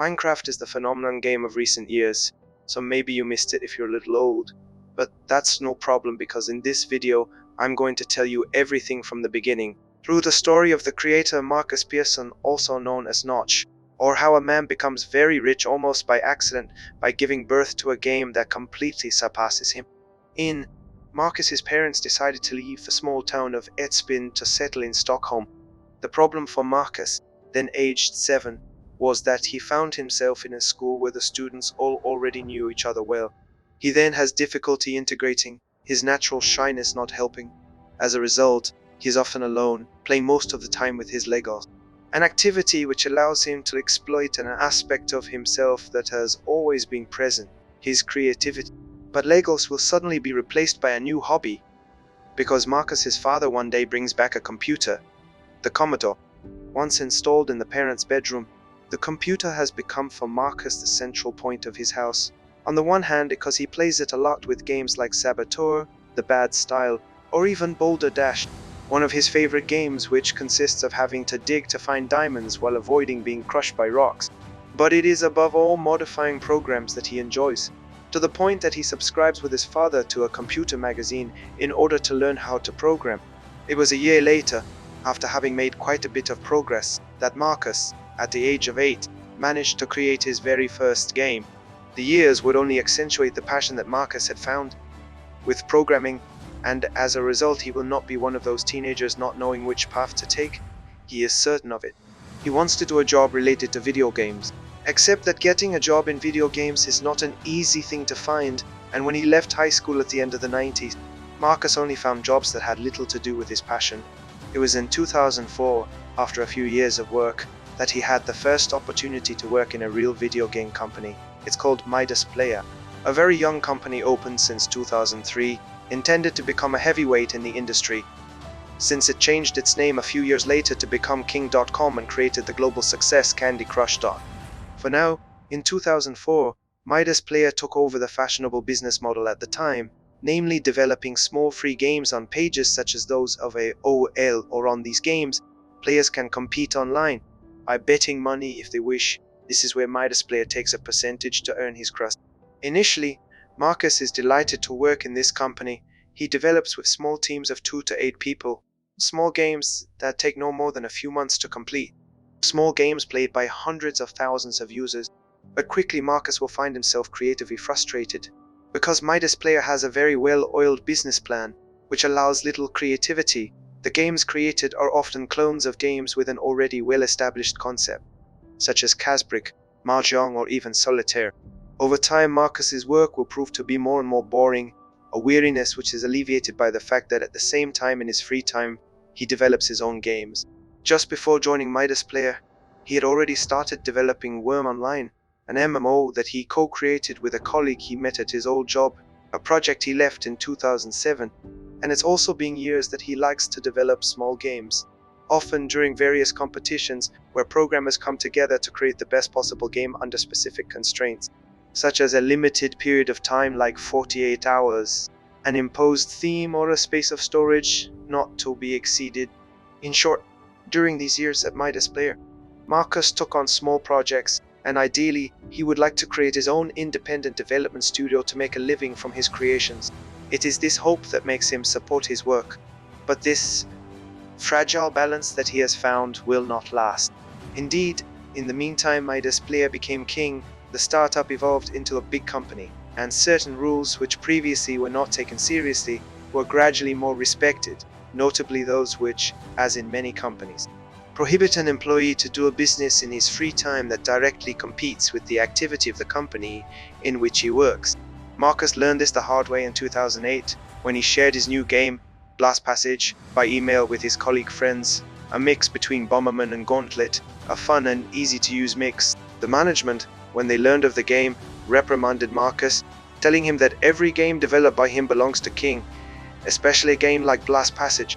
Minecraft is the phenomenon game of recent years, so maybe you missed it if you're a little old. But that's no problem, because in this video, I'm going to tell you everything from the beginning, through the story of the creator Markus Persson, also known as Notch, or how a man becomes very rich almost by accident by giving birth to a game that completely surpasses him. In Markus's parents decided to leave the small town of Edsbyn to settle in Stockholm. The problem for Markus, then aged 7, was that he found himself in a school where the students all already knew each other well. He then has difficulty integrating, his natural shyness not helping. As a result, he is often alone, playing most of the time with his Legos, an activity which allows him to exploit an aspect of himself that has always been present, his creativity. But Legos will suddenly be replaced by a new hobby, because Markus's father one day brings back a computer, the Commodore. Once installed in the parents' bedroom, the computer has become for Markus the central point of his house. On the one hand, because he plays it a lot with games like Saboteur, The Bad Style, or even Boulder Dash, one of his favorite games, which consists of having to dig to find diamonds while avoiding being crushed by rocks. But it is above all modifying programs that he enjoys, to the point that he subscribes with his father to a computer magazine in order to learn how to program. It was a year later, after having made quite a bit of progress, that Markus, at the age of 8, managed to create his very first game. The years would only accentuate the passion that Markus had found with programming, and as a result he will not be one of those teenagers not knowing which path to take. He is certain of it. He wants to do a job related to video games, except that getting a job in video games is not an easy thing to find, and when he left high school at the end of the 90s, Markus only found jobs that had little to do with his passion. It was in 2004, after a few years of work, that he had the first opportunity to work in a real video game company. It's called Midas Player, a very young company opened since 2003, intended to become a heavyweight in the industry, since it changed its name a few years later to become King.com and created the global success Candy Crush. For now, in 2004, Midas Player took over the fashionable business model at the time, namely developing small free games on pages such as those of AOL, or on these games, players can compete online by betting money if they wish. This is where Midas Player takes a percentage to earn his crust. Initially, Markus is delighted to work in this company. He develops with small teams of 2 to 8 people, small games that take no more than a few months to complete, small games played by hundreds of thousands of users. But quickly Markus will find himself creatively frustrated, because Midas Player has a very well-oiled business plan, which allows little creativity. The games created are often clones of games with an already well-established concept, such as Casbrick, Mojang, or even Solitaire. Over time, Markus's work will prove to be more and more boring, a weariness which is alleviated by the fact that at the same time in his free time, he develops his own games. Just before joining Midas Player, he had already started developing Worm Online, an MMO that he co-created with a colleague he met at his old job, a project he left in 2007, and it's also been years that he likes to develop small games, often during various competitions where programmers come together to create the best possible game under specific constraints, such as a limited period of time like 48 hours, an imposed theme, or a space of storage not to be exceeded. In short, during these years at Midas Player, Markus took on small projects, and ideally, he would like to create his own independent development studio to make a living from his creations. It is this hope that makes him support his work, but this fragile balance that he has found will not last. Indeed, in the meantime, Midas Player became king. The startup evolved into a big company, and certain rules which previously were not taken seriously were gradually more respected, notably those which, as in many companies, prohibit an employee to do a business in his free time that directly competes with the activity of the company in which he works. Markus learned this the hard way in 2008, when he shared his new game, Blast Passage, by email with his colleague friends, a mix between Bomberman and Gauntlet, a fun and easy-to-use mix. The management, when they learned of the game, reprimanded Markus, telling him that every game developed by him belongs to King, especially a game like Blast Passage,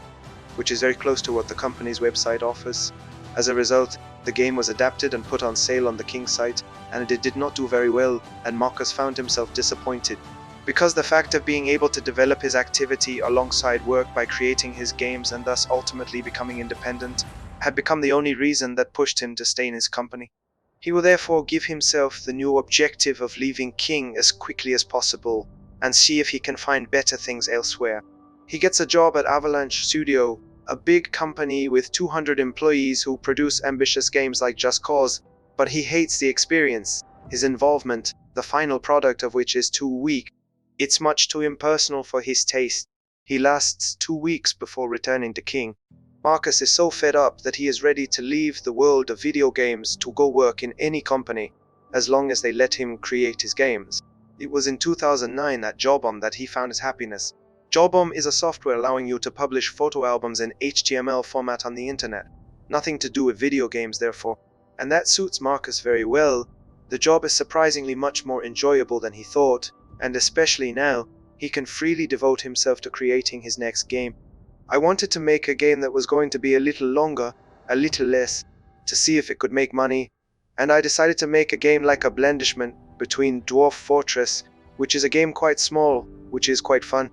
which is very close to what the company's website offers. As a result, the game was adapted and put on sale on the King site, and it did not do very well, and Markus found himself disappointed, because the fact of being able to develop his activity alongside work by creating his games and thus ultimately becoming independent had become the only reason that pushed him to stay in his company. He will therefore give himself the new objective of leaving King as quickly as possible and see if he can find better things elsewhere. He gets a job at Avalanche Studio, a big company with 200 employees who produce ambitious games like Just Cause, but he hates the experience, his involvement, the final product of which is too weak. It's much too impersonal for his taste. He lasts 2 weeks before returning to King. Markus is so fed up that he is ready to leave the world of video games to go work in any company, as long as they let him create his games. It was in 2009 at Jawbomb that he found his happiness. Jawbomb is a software allowing you to publish photo albums in HTML format on the internet. Nothing to do with video games, therefore. And that suits Markus very well. The job is surprisingly much more enjoyable than he thought, and especially now, he can freely devote himself to creating his next game. I wanted to make a game that was going to be a little longer, a little less, to see if it could make money, and I decided to make a game like a blandishment between Dwarf Fortress, which is a game quite small, which is quite fun,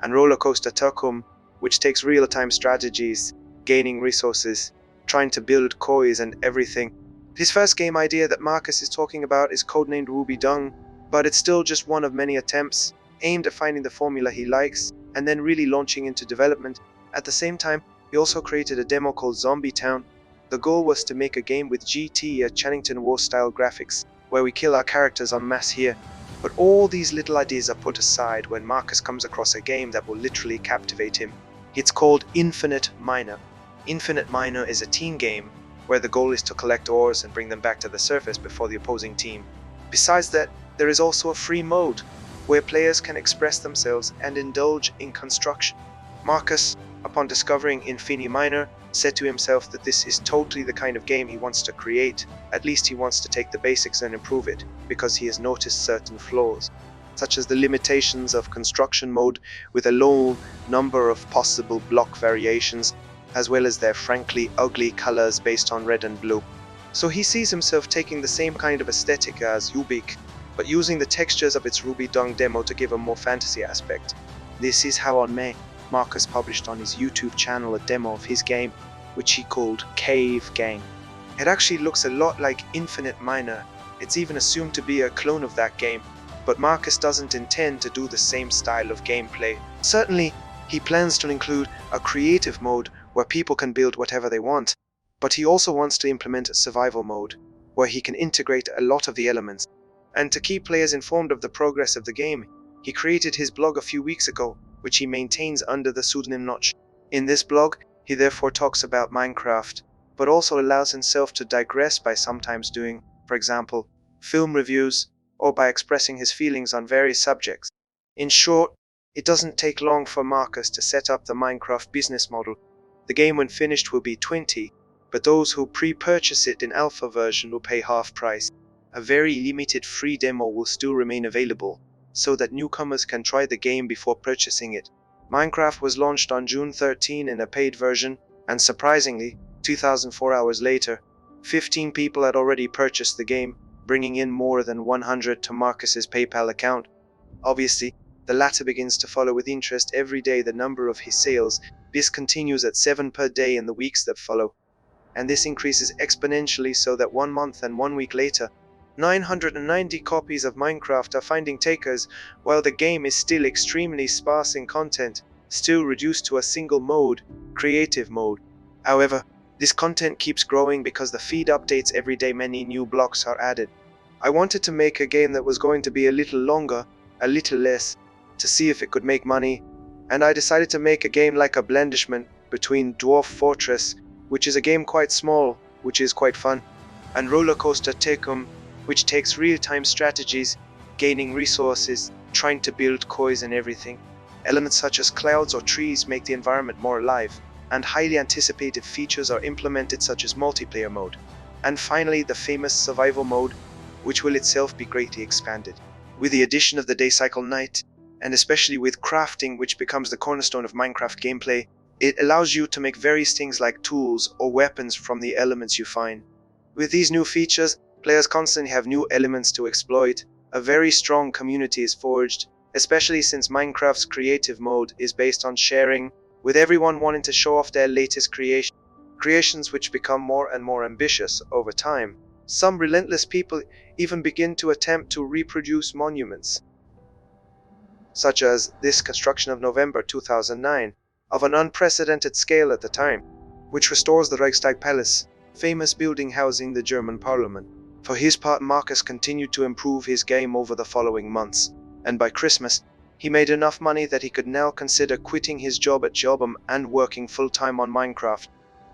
and Roller Coaster Tycoon, which takes real-time strategies, gaining resources, trying to build coins and everything. His first game idea that Markus is talking about is codenamed Ruby Dung, but it's still just one of many attempts, aimed at finding the formula he likes, and then really launching into development. At the same time, he also created a demo called Zombie Town. The goal was to make a game with GT at Channington War style graphics, where we kill our characters en masse here. But all these little ideas are put aside when Markus comes across a game that will literally captivate him. It's called Infinite Miner. Infinite Miner is a team game where the goal is to collect ores and bring them back to the surface before the opposing team. Besides that, there is also a free mode where players can express themselves and indulge in construction. Markus, upon discovering Infinite Miner, said to himself that this is totally the kind of game he wants to create. At least he wants to take the basics and improve it, because he has noticed certain flaws, such as the limitations of construction mode with a low number of possible block variations, as well as their frankly ugly colors based on red and blue. So he sees himself taking the same kind of aesthetic as Ubik, but using the textures of its Ruby Dung demo to give a more fantasy aspect. This is how on May, Markus published on his YouTube channel a demo of his game, which he called Cave Gang. It actually looks a lot like Infinite Miner. It's even assumed to be a clone of that game, but Markus doesn't intend to do the same style of gameplay. Certainly, he plans to include a creative mode where people can build whatever they want, but he also wants to implement a survival mode, where he can integrate a lot of the elements. And to keep players informed of the progress of the game, he created his blog a few weeks ago, which he maintains under the pseudonym Notch. In this blog, he therefore talks about Minecraft, but also allows himself to digress by sometimes doing, for example, film reviews, or by expressing his feelings on various subjects. In short, it doesn't take long for Markus to set up the Minecraft business model. The game when finished will be 20, but those who pre-purchase it in alpha version will pay half price. A very limited free demo will still remain available, so that newcomers can try the game before purchasing it. Minecraft was launched on June 13 in a paid version, and surprisingly, 2004 hours later, 15 people had already purchased the game, bringing in more than 100 to Markus's PayPal account. Obviously, the latter begins to follow with interest every day the number of his sales. This continues at 7 per day in the weeks that follow, and this increases exponentially so that 1 month and 1 week later, 990 copies of Minecraft are finding takers, while the game is still extremely sparse in content, still reduced to a single mode, creative mode. However, this content keeps growing because the feed updates every day. Many new blocks are added. I wanted to make a game that was going to be a little longer, a little less, to see if it could make money, and I decided to make a game like a blandishment between Dwarf Fortress, which is a game quite small, which is quite fun, and Roller Coaster Tycoon, which takes real-time strategies, gaining resources, trying to build coins and everything. Elements such as clouds or trees make the environment more alive, and highly anticipated features are implemented such as multiplayer mode. And finally, the famous survival mode, which will itself be greatly expanded. With the addition of the day cycle night, and especially with crafting, which becomes the cornerstone of Minecraft gameplay, it allows you to make various things like tools or weapons from the elements you find. With these new features, players constantly have new elements to exploit. A very strong community is forged, especially since Minecraft's creative mode is based on sharing, with everyone wanting to show off their latest creations which become more and more ambitious over time. Some relentless people even begin to attempt to reproduce monuments, such as this construction of November 2009, of an unprecedented scale at the time, which restores the Reichstag Palace, famous building housing the German parliament. For his part, Markus continued to improve his game over the following months, and by Christmas, he made enough money that he could now consider quitting his job at Jobam and working full-time on Minecraft.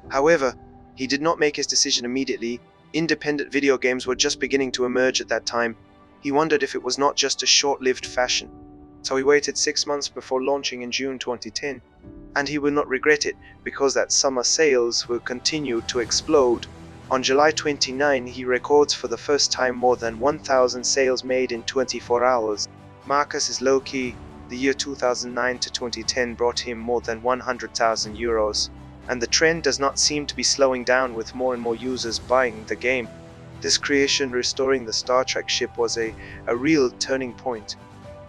However, he did not make his decision immediately. Independent video games were just beginning to emerge at that time. He wondered if it was not just a short-lived fashion. So he waited 6 months before launching in June 2010. And he will not regret it, because that summer sales will continue to explode. On July 29, he records for the first time more than 1,000 sales made in 24 hours. Markus is low-key. The year 2009 to 2010 brought him more than 100,000 euros. And the trend does not seem to be slowing down, with more and more users buying the game. This creation restoring the Star Trek ship was a real turning point.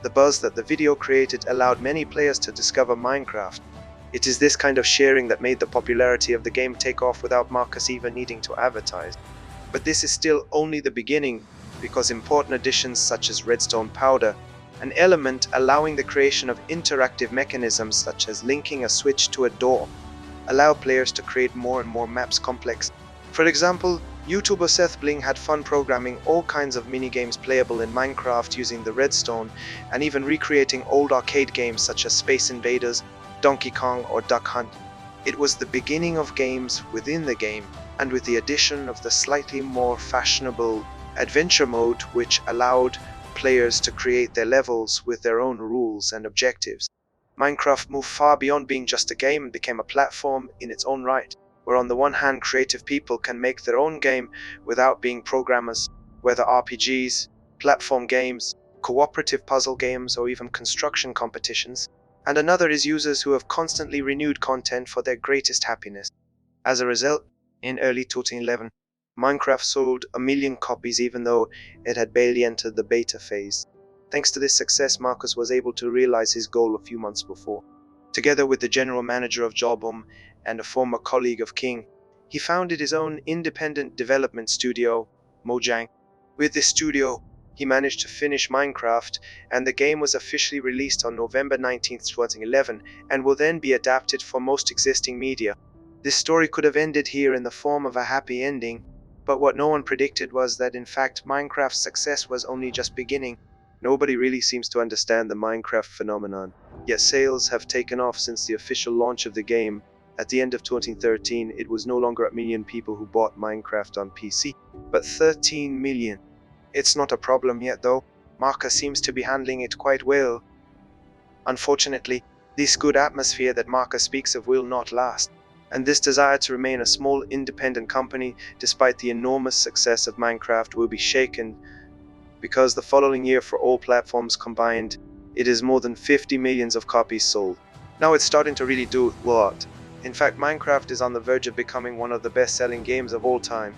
The buzz that the video created allowed many players to discover Minecraft. It is this kind of sharing that made the popularity of the game take off without Markus even needing to advertise. But this is still only the beginning, because important additions such as redstone powder, an element allowing the creation of interactive mechanisms such as linking a switch to a door, allow players to create more and more maps complex. For example, YouTuber Seth Bling had fun programming all kinds of minigames playable in Minecraft using the redstone, and even recreating old arcade games such as Space Invaders, Donkey Kong or Duck Hunt. It was the beginning of games within the game, and with the addition of the slightly more fashionable adventure mode, which allowed players to create their levels with their own rules and objectives. Minecraft moved far beyond being just a game and became a platform in its own right, where on the one hand creative people can make their own game without being programmers, whether RPGs, platform games, cooperative puzzle games, or even construction competitions, and another is users who have constantly renewed content for their greatest happiness. As a result, in early 2011, Minecraft sold 1 million copies even though it had barely entered the beta phase. Thanks to this success, Markus was able to realize his goal a few months before. Together with the general manager of Jobam and a former colleague of King, he founded his own independent development studio, Mojang. With this studio, he managed to finish Minecraft, and the game was officially released on November 19, 2011, and will then be adapted for most existing media. This story could have ended here in the form of a happy ending, but what no one predicted was that in fact Minecraft's success was only just beginning. Nobody really seems to understand the Minecraft phenomenon, yet sales have taken off since the official launch of the game. At the end of 2013, it was no longer 1 million people who bought Minecraft on PC, but 13 million. It's not a problem yet though. Markus seems to be handling it quite well. Unfortunately, this good atmosphere that Markus speaks of will not last, and this desire to remain a small independent company despite the enormous success of Minecraft will be shaken, because the following year, for all platforms combined, it is more than 50 millions of copies sold. Now it's starting to really do a lot. In fact, Minecraft is on the verge of becoming one of the best-selling games of all time.